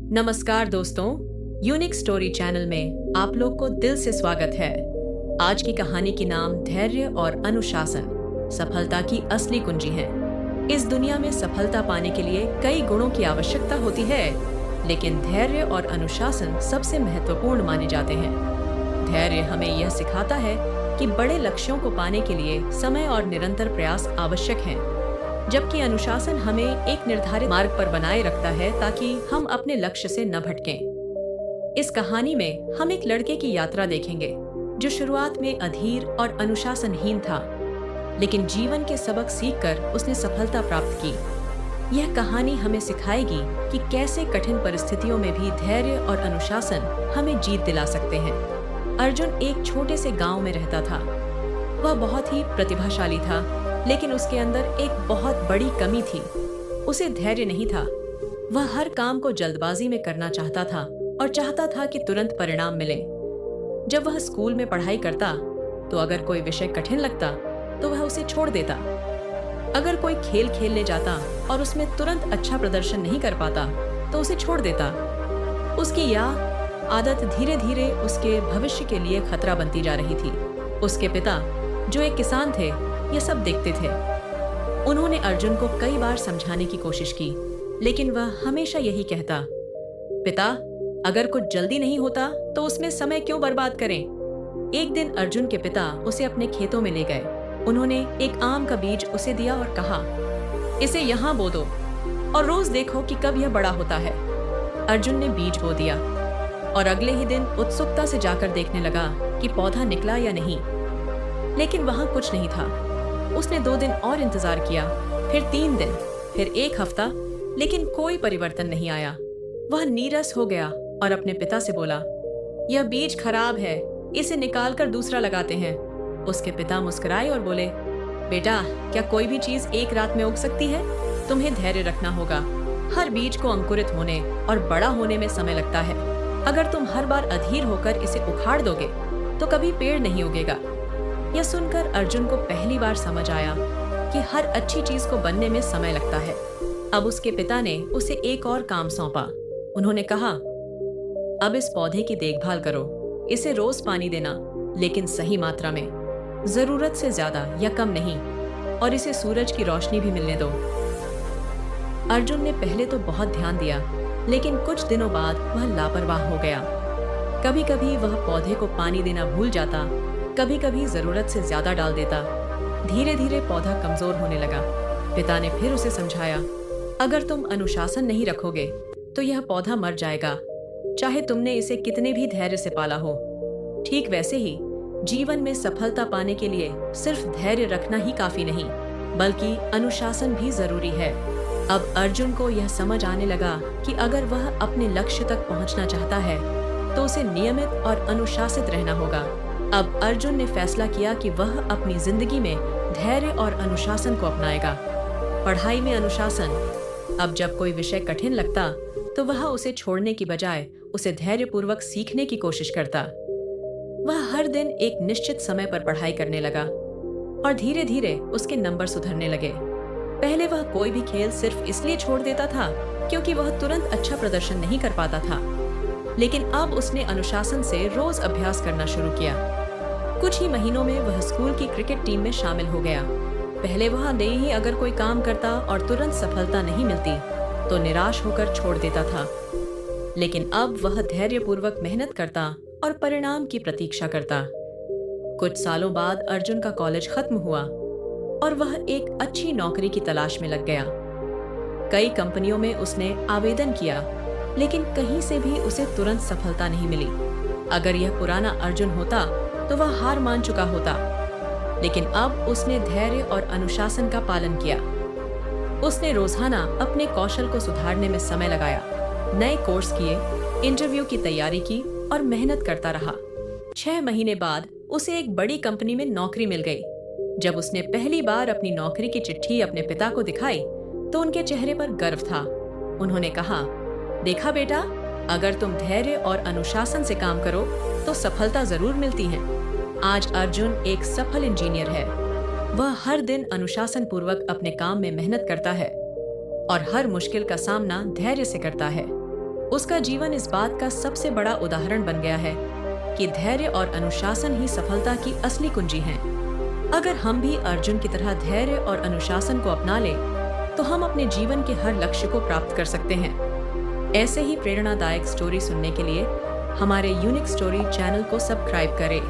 नमस्कार दोस्तों, unique story channel में आप लोग को दिल से स्वागत है। आज की कहानी की नाम धैर्य और अनुशासन सफलता की असली कुंजी है। इस दुनिया में सफलता पाने के लिए कई गुणों की आवश्यकता होती है, लेकिन धैर्य और अनुशासन सबसे महत्वपूर्ण माने जाते हैं। धैर्य हमें यह सिखाता है कि बड़े लक्ष्यों को पाने के लिए समय और निरंतर प्रयास आवश्यक हैं, जबकि अनुशासन हमें एक निर्धारित मार्ग पर बनाए रखता है ताकि हम अपने लक्ष्य से न भटकें। इस कहानी में हम एक लड़के की यात्रा देखेंगे जो शुरुआत में अधीर और अनुशासनहीन था, लेकिन जीवन के सबक सीखकर उसने सफलता प्राप्त की। यह कहानी हमें सिखाएगी कि कैसे कठिन परिस्थितियों में भी धैर्य और अनुशासन हमें जीत दिला सकते हैं। अर्जुन एक छोटे से गांव में रहता था। वह बहुत ही प्रतिभाशाली था, लेकिन उसके अंदर एक बहुत बड़ी कमी थी। उसे धैर्य नहीं था। वह हर काम को जल्दबाजी में करना चाहता था और चाहता था कि तुरंत परिणाम मिले। जब वह स्कूल में पढ़ाई करता तो अगर कोई विषय कठिन लगता तो वह उसे छोड़ देता। अगर कोई खेल खेलने जाता और उसमें तुरंत अच्छा प्रदर्शन नहीं कर पाता तो उसे छोड़ देता। उसकी यह आदत धीरे धीरे उसके भविष्य के लिए खतरा बनती जा रही थी। उसके पिता, जो एक किसान थे, ये सब देखते थे। उन्होंने अर्जुन को कई बार समझाने की कोशिश की, लेकिन वह हमेशा यही कहता, पिता, अगर कुछ जल्दी नहीं होता तो उसमें समय क्यों बर्बाद करें। एक दिन अर्जुन के पिता उसे अपने खेतों में ले गए। उन्होंने एक आम का बीज उसे दिया और कहा, इसे यहाँ बो दो और रोज देखो कि कब यह बड़ा होता है। अर्जुन ने बीज बो दिया और अगले ही दिन उत्सुकता से जाकर देखने लगा कि पौधा निकला या नहीं, लेकिन वहां कुछ नहीं था। उसने 2 दिन और इंतजार किया, फिर 3 दिन, फिर 1 हफ्ता, लेकिन कोई परिवर्तन नहीं आया। वह नीरस हो गया और अपने पिता से बोला, यह बीज खराब है, इसे निकालकर दूसरा लगाते हैं। उसके पिता मुस्कुराए और बोले, बेटा, क्या कोई भी चीज एक रात में उग सकती है? तुम्हें धैर्य रखना होगा। हर बीज को अंकुरित होने और बड़ा होने में समय लगता है। अगर तुम हर बार अधीर होकर इसे उखाड़ दोगे तो कभी पेड़ नहीं उगेगा। यह सुनकर अर्जुन को पहली बार समझ आया कि हर अच्छी चीज को बनने में समय लगता है। अब उसके पिता ने उसे एक और काम सौंपा। उन्होंने कहा, अब इस पौधे की देखभाल करो। इसे रोज पानी देना, लेकिन सही मात्रा में, जरूरत से ज्यादा या कम नहीं, और इसे सूरज की रोशनी भी मिलने दो। अर्जुन ने पहले तो बहुत ध्यान दिया, लेकिन कुछ दिनों बाद वह लापरवाह हो गया। कभी कभी वह पौधे को पानी देना भूल जाता, कभी कभी जरूरत से ज्यादा डाल देता। धीरे धीरे पौधा कमजोर होने लगा। पिता ने फिर उसे समझाया, अगर तुम अनुशासन नहीं रखोगे तो यह पौधा मर जाएगा, चाहे तुमने इसे कितने भी धैर्य से पाला हो। ठीक वैसे ही जीवन में सफलता पाने के लिए सिर्फ धैर्य रखना ही काफी नहीं, बल्कि अनुशासन भी जरूरी है। अब अर्जुन को यह समझ आने लगा कि अगर वह अपने लक्ष्य तक पहुंचना चाहता है तो उसे नियमित और अनुशासित रहना होगा। अब अर्जुन ने फैसला किया कि वह अपनी जिंदगी में धैर्य और अनुशासन को अपनाएगा। पढ़ाई में अनुशासन। अब जब कोई विषय कठिन लगता तो वह उसे छोड़ने की बजाय उसे धैर्यपूर्वक सीखने की कोशिश करता। वह हर दिन एक निश्चित समय पर पढ़ाई करने लगा और धीरे धीरे उसके नंबर सुधरने लगे। पहले वह कोई भी खेल सिर्फ इसलिए छोड़ देता था क्योंकि वह तुरंत अच्छा प्रदर्शन नहीं कर पाता था, लेकिन अब उसने अनुशासन से रोज अभ्यास करना शुरू किया। कुछ ही महीनों में वह स्कूल की क्रिकेट टीम में शामिल हो गया। पहले वह नहीं ही अगर कोई काम करता और तुरंत सफलता नहीं मिलती तो निराश होकर छोड़ देता था, लेकिन अब वह धैर्यपूर्वक मेहनत करता और परिणाम की प्रतीक्षा करता। कुछ सालों बाद अर्जुन का कॉलेज खत्म हुआ और वह एक अच्छी नौकरी की तलाश में लग गया। कई कंपनियों में उसने आवेदन किया, लेकिन कहीं से भी उसे तुरंत सफलता नहीं मिली। अगर यह पुराना अर्जुन होता तो वह हार मान चुका होता, लेकिन अब उसने धैर्य और अनुशासन का पालन किया। उसने रोजाना अपने कौशल को सुधारने में समय लगाया, नए कोर्स किए, इंटरव्यू की तैयारी की और मेहनत करता रहा। 6 महीने बाद उसे एक बड़ी कंपनी में नौकरी मिल गई। जब उसने पहली बार अपनी नौकरी की चिट्ठी अपने पिता को दिखाई तो उनके चेहरे पर गर्व था। उन्होंने कहा, देखा बेटा, अगर तुम धैर्य और अनुशासन से काम करो तो सफलता जरूर मिलती है। आज अर्जुन एक सफल इंजीनियर है। वह हर दिन अनुशासन पूर्वक अपने काम में मेहनत करता है और हर मुश्किल का सामना धैर्य से करता है। उसका जीवन इस बात का सबसे बड़ा उदाहरण बन गया है कि धैर्य और अनुशासन ही सफलता की असली कुंजी हैं। अगर हम भी अर्जुन की तरह धैर्य और अनुशासन को अपना लें, तो हम अपने जीवन के हर लक्ष्य को प्राप्त कर सकते हैं। ऐसे ही प्रेरणादायक स्टोरी सुनने के लिए हमारे यूनिक स्टोरी चैनल को सब्सक्राइब करें।